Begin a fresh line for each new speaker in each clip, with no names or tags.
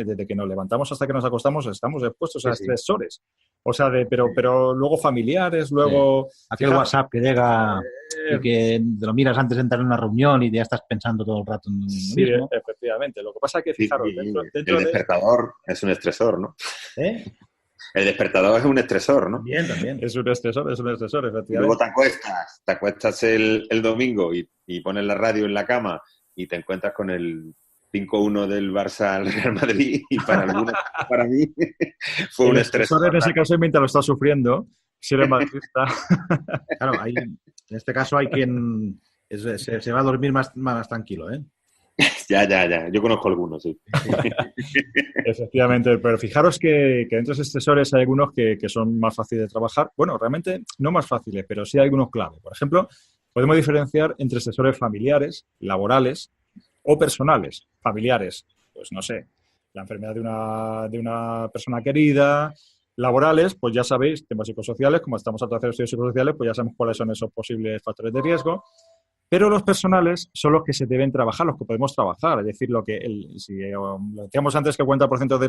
desde que nos levantamos hasta que nos acostamos, estamos expuestos a
Sí.
estresores. O sea, pero luego familiares, luego...
Sí. Aquel
Fijaros,
WhatsApp que llega y que te lo miras antes de entrar en una reunión y ya estás pensando todo el rato en lo
sí,
mismo.
efectivamente. Lo que pasa es que,
Sí,
fijaros,
sí. El
dentro de esto...
despertador es un estresor, ¿no?
¿Eh?
El despertador es un estresor, ¿no?
También.
Es un estresor,
Y luego
efectivamente.
te acuestas el domingo y pones la radio en la cama y te encuentras con el 5-1 del Barça al Real Madrid y para mí, fue un
El estresor
estresor.
en ese caso, mientras lo está sufriendo, si eres madridista...
Claro, en este caso hay quien se va a dormir más tranquilo, ¿eh?
Ya. Yo conozco algunos, sí.
Efectivamente, pero fijaros que dentro de esos estresores hay algunos que son más fáciles de trabajar. Bueno, realmente no más fáciles, pero sí hay algunos clave. Por ejemplo, podemos diferenciar entre estresores familiares, laborales o personales. Familiares, pues no sé, la enfermedad de una persona querida. Laborales, pues ya sabéis, temas psicosociales, como estamos a hacer estudios psicosociales, pues ya sabemos cuáles son esos posibles factores de riesgo. Pero los personales son los que se deben trabajar, los que podemos trabajar. Es decir, si lo decíamos antes que el 40%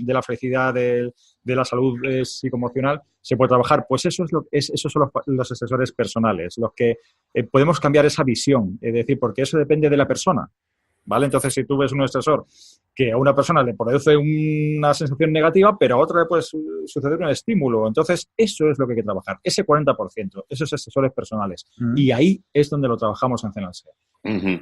de la felicidad, de la salud psicoemocional, se puede trabajar. Pues esos son los estresores personales, los que podemos cambiar esa visión. Es decir, porque eso depende de la persona. ¿Vale? Entonces, si tú ves un estresor que a una persona le produce una sensación negativa, pero a otra le puede suceder un estímulo. Entonces, eso es lo que hay que trabajar, ese 40%, esos estresores personales. Y ahí es donde lo trabajamos en Cenalsea.
Uh-huh.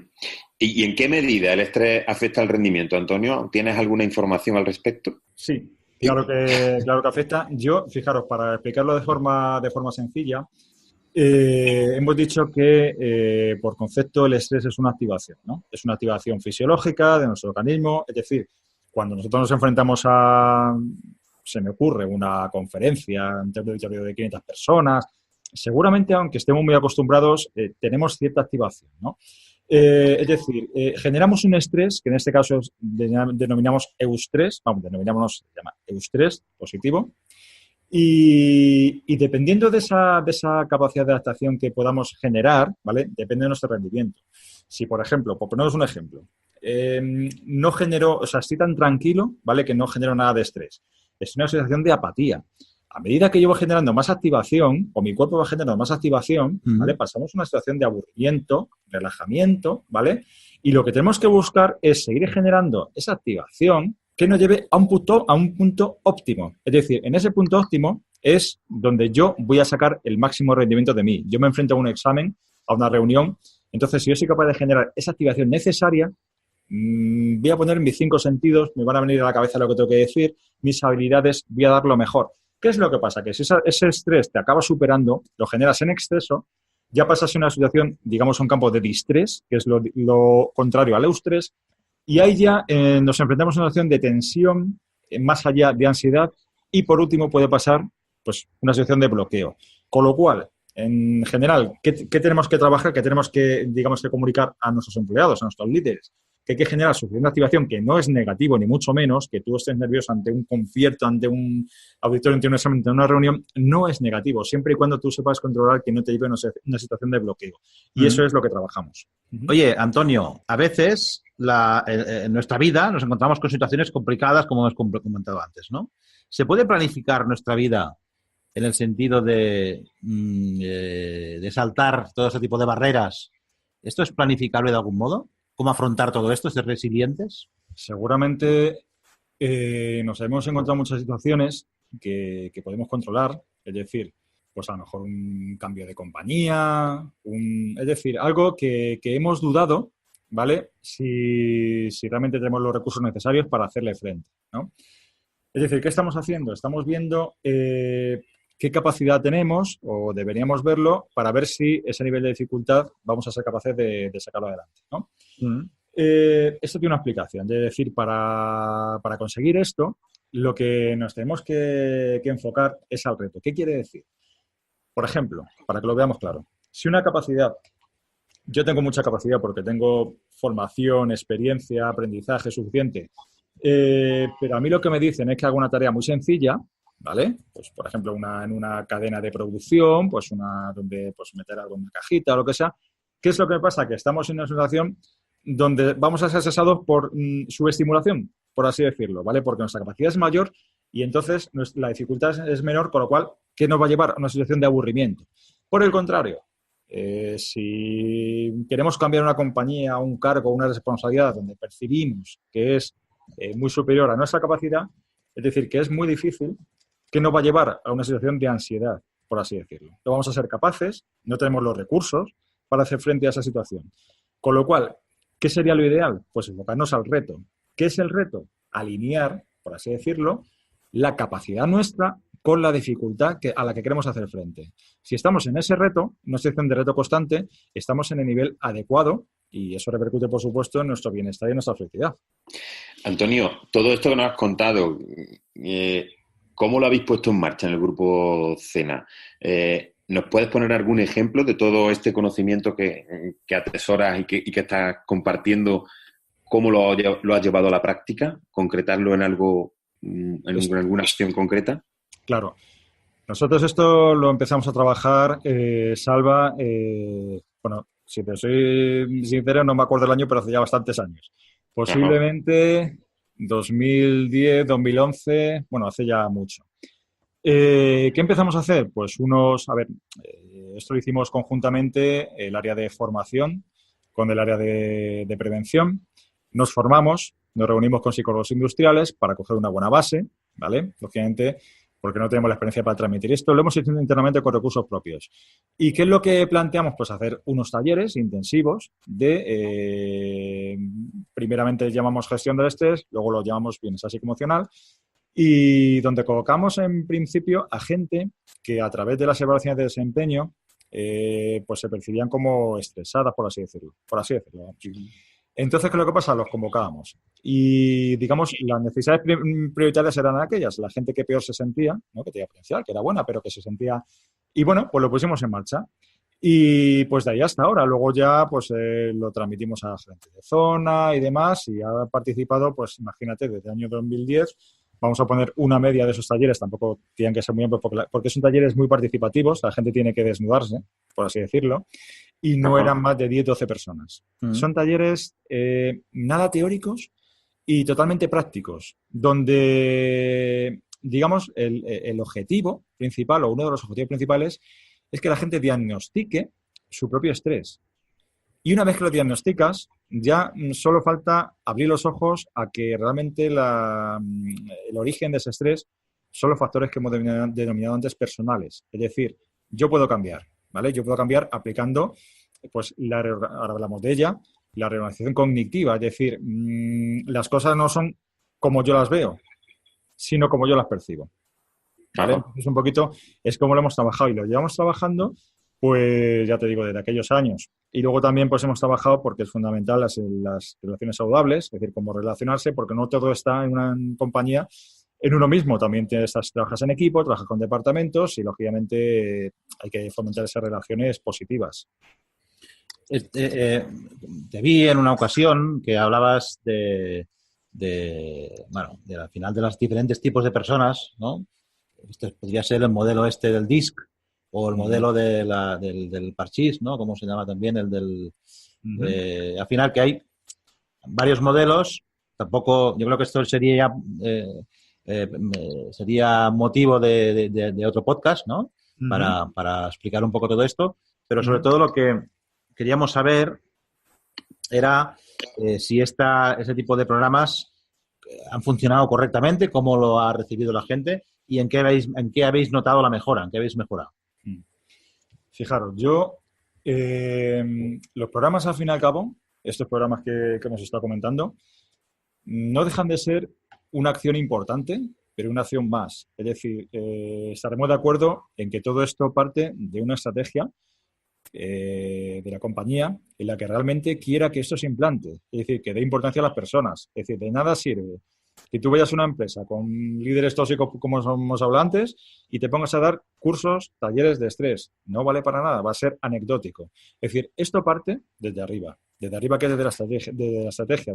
¿Y en qué medida el estrés afecta al rendimiento, Antonio? ¿Tienes alguna información al respecto?
Sí, claro que afecta. Yo, fijaros, para explicarlo de forma sencilla, hemos dicho que por concepto el estrés es una activación, ¿no? Es una activación fisiológica de nuestro organismo. Es decir, cuando nosotros nos enfrentamos se me ocurre, una conferencia ante un auditorio de 500 personas, seguramente, aunque estemos muy acostumbrados, tenemos cierta activación, ¿no? Es decir, generamos un estrés, que en este caso denominamos eustrés, se llama eustrés positivo. Y dependiendo de esa capacidad de adaptación que podamos generar, ¿vale? Depende de nuestro rendimiento. Si, por ejemplo, por poneros un ejemplo, no genero, o sea, estoy tan tranquilo, ¿vale? Que no genero nada de estrés. Es una sensación de apatía. A medida que yo voy generando más activación, o mi cuerpo va generando más activación, ¿vale? Pasamos a una situación de aburrimiento, relajamiento, ¿vale? Y lo que tenemos que buscar es seguir generando esa activación que nos lleve a un punto óptimo. Es decir, en ese punto óptimo es donde yo voy a sacar el máximo rendimiento de mí. Yo me enfrento a un examen, a una reunión, entonces si yo soy capaz de generar esa activación necesaria, voy a poner mis 5 sentidos, me van a venir a la cabeza lo que tengo que decir, mis habilidades, voy a dar lo mejor. ¿Qué es lo que pasa? Que si ese estrés te acaba superando, lo generas en exceso, ya pasas a una situación, digamos, un campo de distrés, que es lo contrario al eustrés, y ahí ya nos enfrentamos a una situación de tensión, más allá de ansiedad, y por último puede pasar pues una situación de bloqueo. Con lo cual, en general, ¿qué tenemos que trabajar? ¿Qué tenemos que, digamos, que comunicar a nuestros empleados, a nuestros líderes? Que hay que generar suficiente activación, que no es negativo, ni mucho menos, que tú estés nervioso ante un concierto, ante un auditorio, ante un examen, ante una reunión, no es negativo, siempre y cuando tú sepas controlar que no te lleve a una situación de bloqueo. Y eso es lo que trabajamos.
Oye, Antonio, a veces en nuestra vida nos encontramos con situaciones complicadas, como hemos comentado antes, ¿no? ¿Se puede planificar nuestra vida en el sentido de saltar todo ese tipo de barreras? ¿Esto es planificable de algún modo? ¿Cómo afrontar todo esto, ser resilientes?
Seguramente nos hemos encontrado muchas situaciones que podemos controlar, es decir, pues a lo mejor un cambio de compañía, es decir, algo que hemos dudado, ¿vale? Si realmente tenemos los recursos necesarios para hacerle frente, ¿no? Es decir, ¿qué estamos haciendo? Estamos viendo qué capacidad tenemos o deberíamos verlo para ver si ese nivel de dificultad vamos a ser capaces de sacarlo adelante, ¿no? Esto tiene una explicación. Es decir, para conseguir esto, lo que nos tenemos que enfocar es al reto. ¿Qué quiere decir? Por ejemplo, para que lo veamos claro, si una capacidad, yo tengo mucha capacidad porque tengo formación, experiencia, aprendizaje suficiente, pero a mí lo que me dicen es que hago una tarea muy sencilla, ¿vale? Pues, por ejemplo, en una cadena de producción, pues donde pues meter algo en una cajita o lo que sea. ¿Qué es lo que me pasa? Que estamos en una situación donde vamos a ser asesados por subestimulación, por así decirlo, ¿vale? Porque nuestra capacidad es mayor y entonces la dificultad es menor, con lo cual, ¿qué nos va a llevar a una situación de aburrimiento? Por el contrario, si queremos cambiar una compañía, un cargo, una responsabilidad donde percibimos que es muy superior a nuestra capacidad, es decir, que es muy difícil, ¿qué nos va a llevar a una situación de ansiedad, por así decirlo? No vamos a ser capaces, no tenemos los recursos para hacer frente a esa situación. Con lo cual, ¿qué sería lo ideal? Pues enfocarnos al reto. ¿Qué es el reto? Alinear, por así decirlo, la capacidad nuestra con la dificultad a la que queremos hacer frente. Si estamos en ese reto, una situación de reto constante, estamos en el nivel adecuado y eso repercute, por supuesto, en nuestro bienestar y en nuestra felicidad.
Antonio, todo esto que nos has contado, ¿cómo lo habéis puesto en marcha en el grupo Cena? ¿Nos puedes poner algún ejemplo de todo este conocimiento que atesoras y que estás compartiendo? ¿Cómo lo has llevado a la práctica? ¿Concretarlo en algo, en alguna acción concreta?
Claro. Nosotros esto lo empezamos a trabajar, Salva, bueno, si te soy sincero, no me acuerdo el año, pero hace ya bastantes años. Posiblemente 2010, 2011, bueno, hace ya mucho. ¿Qué empezamos a hacer? Pues esto lo hicimos conjuntamente, el área de formación con el área de prevención. Nos formamos, nos reunimos con psicólogos industriales para coger una buena base, ¿vale? Lógicamente, porque no tenemos la experiencia para transmitir esto, lo hemos hecho internamente con recursos propios. ¿Y qué es lo que planteamos? Pues hacer unos talleres intensivos primeramente llamamos gestión del estrés, luego lo llamamos bienestar psicoemocional, y donde colocamos en principio a gente que a través de las evaluaciones de desempeño pues se percibían como estresadas, por así decirlo. Entonces, ¿qué es lo que pasa? Los convocábamos. Y, digamos, las necesidades prioritarias eran aquellas, la gente que peor se sentía, ¿no? Que tenía potencial, que era buena, pero que se sentía... Y, bueno, pues lo pusimos en marcha. Y, pues, de ahí hasta ahora. Luego ya, pues, lo transmitimos a la gente de zona y demás. Y ha participado, pues, imagínate, desde el año 2010... Vamos a poner una media de esos talleres, tampoco tienen que ser muy amplios porque son talleres muy participativos, la gente tiene que desnudarse, por así decirlo, y no eran más de 10-12 personas. Son talleres nada teóricos y totalmente prácticos, donde, digamos, el objetivo principal o uno de los objetivos principales es que la gente diagnostique su propio estrés. Y una vez que lo diagnosticas, ya solo falta abrir los ojos a que realmente el origen de ese estrés son los factores que hemos denominado antes personales. Es decir, yo puedo cambiar, ¿vale? Yo puedo cambiar aplicando, pues, ahora hablamos de ella, la reorganización cognitiva. Es decir, las cosas no son como yo las veo, sino como yo las percibo. ¿Vale? Entonces, un poquito es como lo hemos trabajado y lo llevamos trabajando, pues ya te digo, desde aquellos años. Y luego también pues hemos trabajado porque es fundamental las relaciones saludables, es decir, cómo relacionarse, porque no todo está en una compañía en uno mismo. También trabajas en equipo, trabajas con departamentos y, lógicamente, hay que fomentar esas relaciones positivas.
Te vi en una ocasión que hablabas al final de los diferentes tipos de personas, ¿no? Este podría ser el modelo del DISC o el modelo del Parchís, ¿no? Como se llama también el del... al final que hay varios modelos, tampoco... Yo creo que esto sería motivo de otro podcast, ¿no? Para explicar un poco todo esto, pero sobre todo lo que queríamos saber era si ese tipo de programas han funcionado correctamente, cómo lo ha recibido la gente y en qué habéis notado la mejora, en qué habéis mejorado.
Fijaros, los programas, al fin y al cabo, estos programas que hemos estado comentando, no dejan de ser una acción importante, pero una acción más. Es decir, estaremos de acuerdo en que todo esto parte de una estrategia de la compañía en la que realmente quiera que esto se implante. Es decir, que dé importancia a las personas. Es decir, de nada sirve que tú vayas a una empresa con líderes tóxicos, como hemos hablado antes, y te pongas a dar cursos, talleres de estrés. No vale para nada, va a ser anecdótico. Es decir, esto parte desde arriba que es desde la estrategia,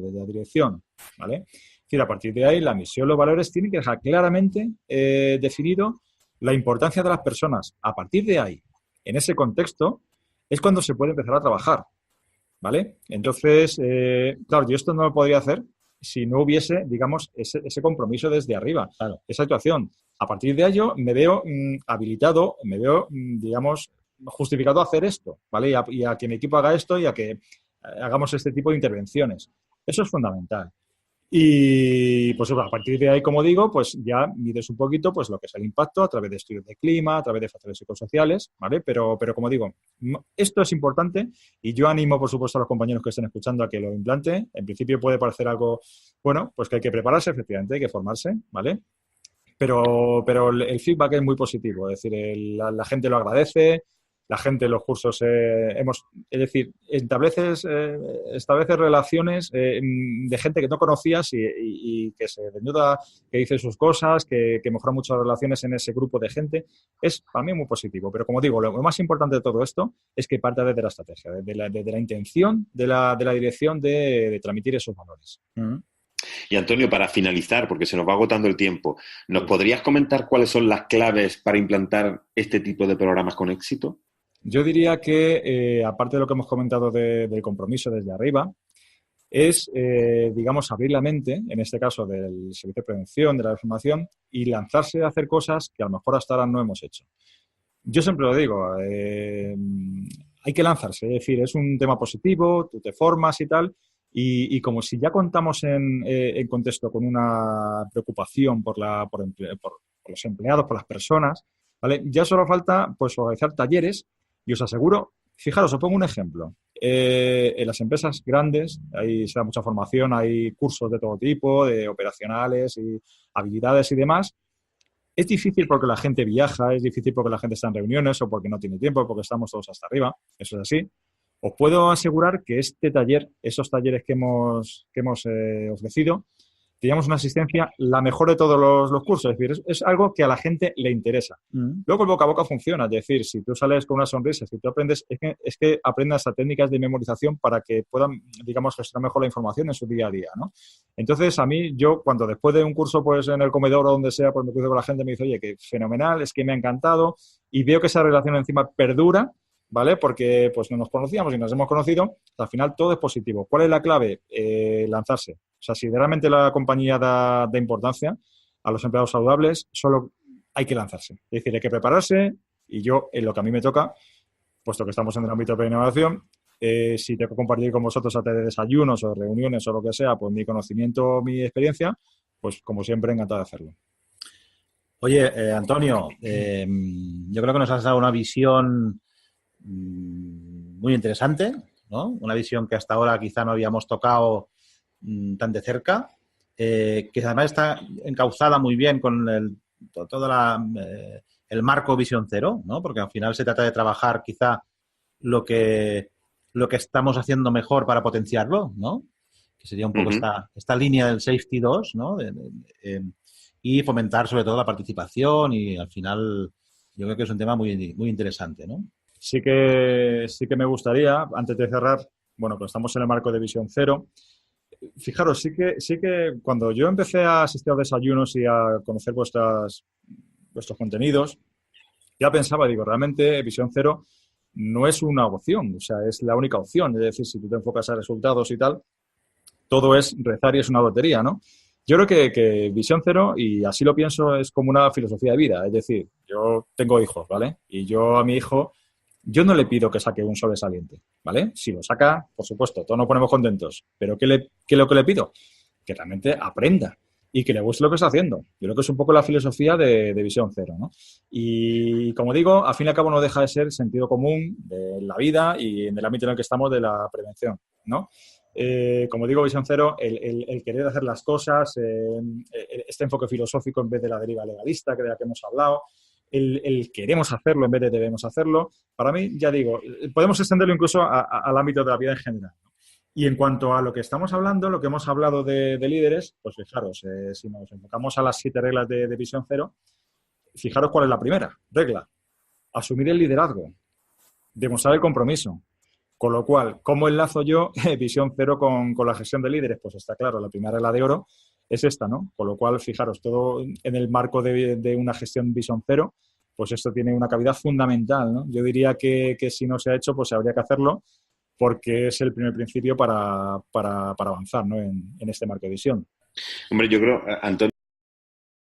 desde la dirección, ¿vale? Es decir, a partir de ahí, la misión, los valores tienen que dejar claramente definido la importancia de las personas. A partir de ahí, en ese contexto, es cuando se puede empezar a trabajar. ¿vale? Entonces, claro, yo esto no lo podría hacer si no hubiese, digamos, ese compromiso desde arriba,
Claro.
esa actuación. A partir de ello me veo habilitado, me veo, digamos, justificado a hacer esto, ¿vale? Y a que mi equipo haga esto y a que hagamos este tipo de intervenciones. Eso es fundamental. Y pues a partir de ahí, como digo, pues ya mides un poquito pues lo que es el impacto a través de estudios de clima, a través de factores psicosociales, ¿vale? Pero como digo, esto es importante y yo animo, por supuesto, a los compañeros que estén escuchando a que lo implanten. En principio puede parecer algo, bueno, pues que hay que prepararse, efectivamente, hay que formarse, ¿vale? Pero el feedback es muy positivo, es decir, la gente lo agradece, la gente en los cursos es decir, estableces relaciones de gente que no conocías y que se desnuda, que dice sus cosas, que mejora muchas relaciones en ese grupo de gente. Es para mí muy positivo, pero como digo, lo más importante de todo esto es que parta desde la estrategia, desde la intención de la dirección de transmitir esos valores.
Y Antonio, para finalizar, porque se nos va agotando el tiempo, ¿nos podrías comentar cuáles son las claves para implantar este tipo de programas con éxito?
Yo diría que, aparte de lo que hemos comentado del compromiso desde arriba, es, digamos, abrir la mente, en este caso del servicio de prevención, de la información, y lanzarse a hacer cosas que a lo mejor hasta ahora no hemos hecho. Yo siempre lo digo, hay que lanzarse, es decir, es un tema positivo, tú te formas y tal, y como si ya contamos en contexto con una preocupación por los empleados, por las personas, ¿vale? Ya solo falta pues organizar talleres y os aseguro, fijaros, os pongo un ejemplo. En las empresas grandes ahí se da mucha formación, hay cursos de todo tipo, de operacionales y habilidades y demás. Es difícil porque la gente viaja, es difícil porque la gente está en reuniones o porque no tiene tiempo, porque estamos todos hasta arriba. Eso es así. Os puedo asegurar que este taller, esos talleres que hemos ofrecido, teníamos una asistencia la mejor de todos los cursos. Es decir, es algo que a la gente le interesa. Luego el boca a boca funciona. Es decir, si tú sales con una sonrisa, si tú aprendes, es que aprendas a técnicas de memorización para que puedan, digamos, gestionar mejor la información en su día a día, ¿no? Entonces, a mí, yo cuando después de un curso, pues en el comedor o donde sea, pues me cruzo con la gente y me dice, oye, que fenomenal, es que me ha encantado y veo que esa relación encima perdura, ¿vale? Porque pues no nos conocíamos y nos hemos conocido, al final todo es positivo. ¿Cuál es la clave? Lanzarse. O sea, si realmente la compañía da importancia a los empleados saludables, solo hay que lanzarse. Es decir, hay que prepararse y yo, en lo que a mí me toca, puesto que estamos en el ámbito de innovación, si tengo que compartir con vosotros a través de desayunos o reuniones o lo que sea, pues mi conocimiento, mi experiencia, pues como siempre, encantado de hacerlo.
Oye, Antonio, yo creo que nos has dado una visión muy interesante, ¿no? Una visión que hasta ahora quizá no habíamos tocado tan de cerca, que además está encauzada muy bien con todo el marco Visión Cero, ¿no? Porque al final se trata de trabajar quizá lo que estamos haciendo mejor para potenciarlo, ¿no? Que sería un poco esta línea del Safety 2, ¿no? Y fomentar sobre todo la participación y al final yo creo que es un tema muy, muy interesante, ¿no?
Sí que me gustaría, antes de cerrar, bueno, pues estamos en el marco de Visión Cero. Fijaros, sí que cuando yo empecé a asistir a desayunos y a conocer vuestros contenidos, ya pensaba, digo, realmente Visión Cero no es una opción, o sea, es la única opción. Es decir, si tú te enfocas a resultados y tal, todo es rezar y es una lotería, ¿no? Yo creo que Visión Cero, y así lo pienso, es como una filosofía de vida. Es decir, yo tengo hijos, ¿vale? Y yo a mi hijo, yo no le pido que saque un sobresaliente, ¿vale? Si lo saca, por supuesto, todos nos ponemos contentos. Pero ¿qué es lo que le pido? Que realmente aprenda y que le guste lo que está haciendo. Yo creo que es un poco la filosofía de Visión Cero, ¿no? Y como digo, al fin y al cabo no deja de ser sentido común de la vida y en el ámbito en el que estamos de la prevención, ¿no? Como digo, Visión Cero, el querer hacer las cosas, este enfoque filosófico en vez de la deriva legalista, que de la que hemos hablado, el queremos hacerlo en vez de debemos hacerlo, para mí, ya digo, podemos extenderlo incluso al ámbito de la vida en general, ¿no? Y en cuanto a lo que estamos hablando, lo que hemos hablado de líderes, pues fijaros, si nos enfocamos a las 7 reglas de Visión Cero, fijaros cuál es la primera regla. Asumir el liderazgo, demostrar el compromiso. Con lo cual, ¿cómo enlazo yo Visión Cero con la gestión de líderes? Pues está claro, la primera regla de oro es esta, ¿no? Con lo cual, fijaros, todo en el marco de una gestión Visión Cero, pues esto tiene una cabida fundamental, ¿no? Yo diría que si no se ha hecho, pues habría que hacerlo. porque es el primer principio para avanzar, ¿no? en este marco de visión.
Hombre, yo creo, Antonio,